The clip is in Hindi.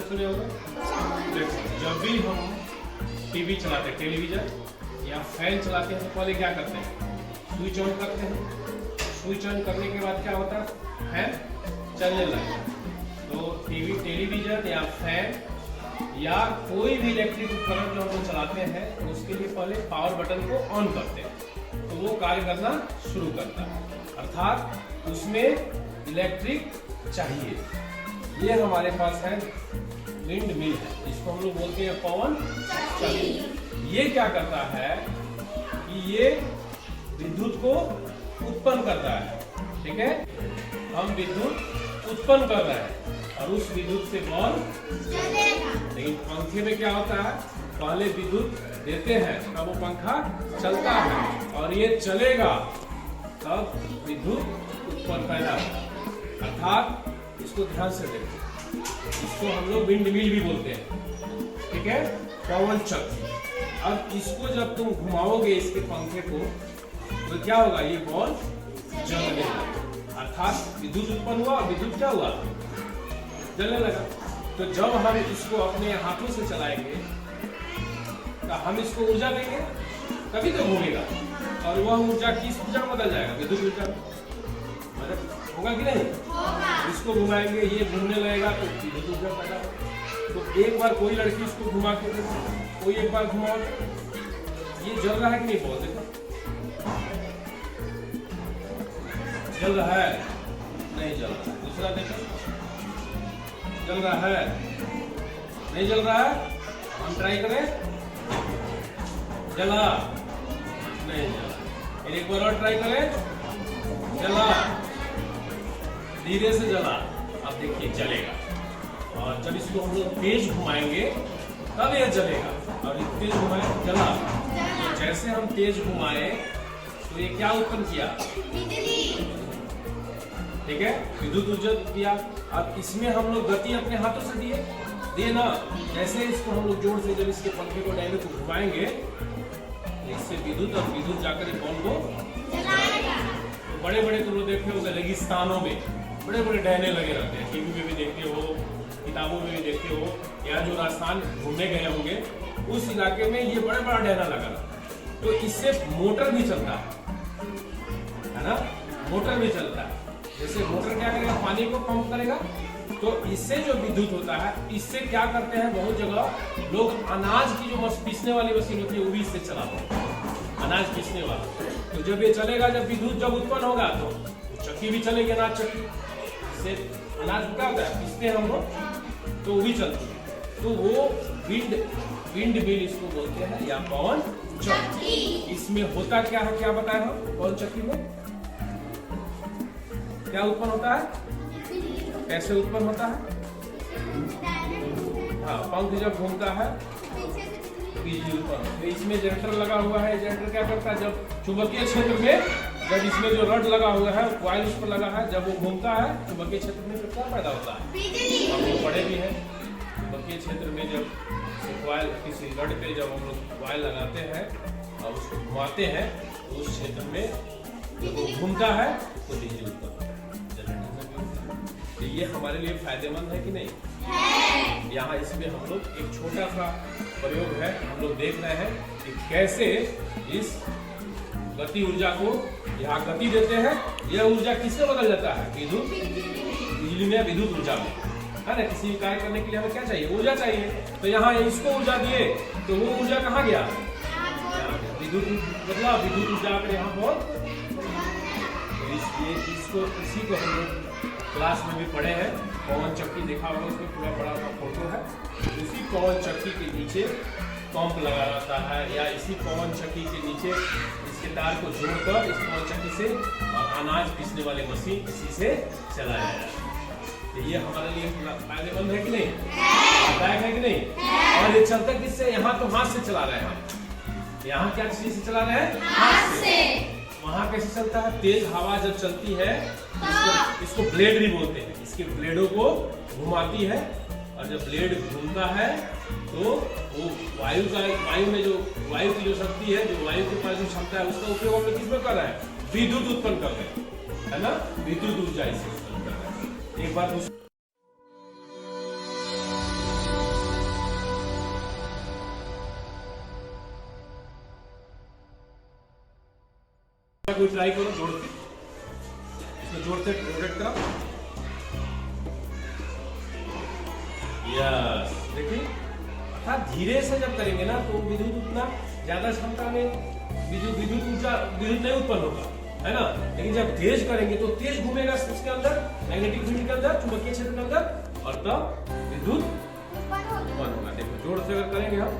सुने होंगे। देखो जब भी हम टीवी चलाते हैं, टेलीविजन या फैन चलाते हैं, तो पहले क्या करते हैं, स्विच ऑन करते हैं। स्विच ऑन करने के बाद क्या होता है, फैन चलने लगता है। तो टीवी, टेलीविजन या फैन या कोई भी इलेक्ट्रिक उपकरण जो हम लोग चलाते हैं, तो उसके लिए पहले पावर बटन को ऑन करते हैं, तो वो कार्य करना शुरू करता है, अर्थात उसमें इलेक्ट्रिक चाहिए। ये हमारे पास है विंड मिल है, इसको हम लोग बोलते हैं पवन चक्की। ये क्या करता है कि ये विद्युत को उत्पन्न करता है, ठीक है। हम विद्युत उत्पन्न कर रहे हैं और उस विद्युत से बल्ब जलेगा। लेकिन पंखे में क्या होता है, पहले विद्युत देते हैं तब वो पंखा चलता है और ये चलेगा तब विद्युत उत्पन्न पैदा होगा, अर्थात इसको ध्यान से देखो, इसको हम लोग विंड मिल भी बोलते हैं, ठीक है, पवन चक्की। अब इसको जब तुम घुमाओगे इसके पंखे को, तो क्या होगा, ये बॉल जलने लगा, अर्थात विद्युत उत्पन्न हुआ और विद्युत क्या हुआ, जलने लगा। तो जब हम इसको अपने हाथों से चलाएंगे तो हम इसको ऊर्जा देंगे तभी तो घूमेगा, और वह ऊर्जा किस ऊर्जा में बदल जाएगा, विद्युत ऊर्जा में, होगा कि नहीं होगा। इसको घुमाएंगे, ये घूमने लगेगा तो विद्युत ऊर्जा पैदा होगा। तो एक बार कोई लड़की इसको घुमा के देखो, कोई एक बार घुमाओ, ये जल रहा है कि नहीं, बहुत देखो जल रहा है, नहीं जल रहा है। दूसरा देखो, जल रहा है, नहीं जल रहा है, हम ट्राई करें, जला, नहीं जला। एक बार और ट्राई करें, जला, धीरे से जला, अब देखिए जलेगा। और जब इसको हम लोग तेज घुमाएंगे तब यह जलेगा, और तेज घुमाए जला। तो जैसे हम तेज घुमाए तो ये क्या उत्पन्न किया, ठीक है, विद्युत ऊर्जा दिया। अब इसमें हम लोग गति अपने हाथों से दिए ना, जैसे इसको हम लोग जोर से जब इसके पंखे को डायरेक्ट को घुमाएंगे, इससे विद्युत और विद्युत जाकर बॉल को जलाएगा। तो बड़े बड़े तुम लोग देखे होंगे रेगिस्तानों में बड़े बड़े डैने लगे रहते हैं, टीवी में भी देखते हो, किताबों में भी देखते हो, या जो राजस्थान घूमने गए होंगे उस इलाके में ये बड़ा बड़ा डैना लगा रहता है। तो इससे मोटर भी चलता है ना, मोटर भी चलता है। जैसे मोटर क्या करेगा, पानी को पंप करेगा, तो इससे जो विद्युत होता है, इससे क्या करते हैं, बहुत जगह लोग अनाज की जो पीसने वाली मशीन होती है वो भी इससे चलाते हैं, अनाज पीसने वाला। तो जब ये चलेगा, जब विद्युत जब उत्पन्न होगा तो चक्की भी चलेगी, अनाज चक्की, इससे अनाज क्या होता है, पीसते हैं हम लोग, तो वो भी चलती है। तो वो विंड मिल इसको बोलते हैं, या पवन चक्की। इसमें होता क्या है, क्या बताए हम, पवन चक्की में क्या उत्पन्न होता है, कैसे उत्पन्न होता है, हाँ, पंख जब घूमता है बिजली उत्पन्न। तो इसमें जनरेटर लगा हुआ है, जनरेटर क्या करता है, जब चुंबकीय क्षेत्र में, जब इसमें जो रड लगा हुआ है, कॉइल उस पर लगा है, जब वो घूमता है चुंबकीय क्षेत्र में, तो क्या पैदा होता है, हम लोग पढ़े भी हैं, चुंबकीय क्षेत्र में जब कॉइल किसी रड पे जब हम लोग कॉइल लगाते हैं और उसको घुमाते हैं, तो उस क्षेत्र में जब वो घूमता है तो बिजली उत्पन्न होता है, जनरेटर से भी होता है। तो ये हमारे लिए फायदेमंद है कि नहीं है? यहाँ इसमें हम लोग एक छोटा सा प्रयोग है, हम लोग देख रहे हैं कि कैसे इस गति ऊर्जा को यहाँ गति देते हैं, यह ऊर्जा किससे बदल जाता है, विद्युत, बिजली में विद्युत ऊर्जा में, है ना। किसी कार्य करने के लिए हमें क्या चाहिए, ऊर्जा चाहिए। तो यहाँ इसको ऊर्जा दिए तो वो ऊर्जा कहाँ गया, विद्युत बदला, विद्युत ऊर्जा आकर यहाँ पर। इसको इसी को हम लोग क्लास में भी पढ़े हैं, पवन चक्की देखा होगा, उसमें पूरा बड़ा सा फोटो है। इसी पवन चक्की के नीचे पंप लगा रहता है, या इसी पवन चक्की के नीचे इसके तार को जोड़कर इस पवन चक्की से अनाज पीसने वाली मशीन इसी से चलाया जाता है। तो ये हमारे लिए फायदेमंद है कि नहीं, लाभदायक है कि नहीं। और ये चलता किससे, यहाँ तो हाथ से चला रहे हैं हम, यहाँ क्या चीज से चला रहे हैं, हाथ से। वहाँ कैसे चलता है, तेज हवा जब चलती है, इसको ब्लेड भी बोलते हैं, इसके ब्लेडों को घुमाती है, और जब ब्लेड घूमता है तो वो वायु में जो वायु की जो शक्ति है, जो वायु के पास जो क्षमता है, उसका उपयोग हम लोग किसमें कर रहे हैं, विद्युत उत्पन्न कर रहे हैं, है ना, विद्युत ऊर्जा इससे उत्पन्न कर रहे हैं। एक बार भी ट्राई करो जोड़ के, इसमें जोड़ से रोटेट करो। यस, देखिए अर्थात धीरे से जब करेंगे ना तो विद्युत उतना ज्यादा क्षमता में विद्युत ऊर्जा विद्युत नहीं उत्पन्न होगा, है ना। लेकिन जब तेज करेंगे तो तेज घूमेगा उसके अंदर, मैग्नेटिक फील्ड के अंदर, चुंबकीय क्षेत्र के अंदर, और तब विद्युत उत्पन्न होगा। देखो जोड़ से अगर करेंगे हम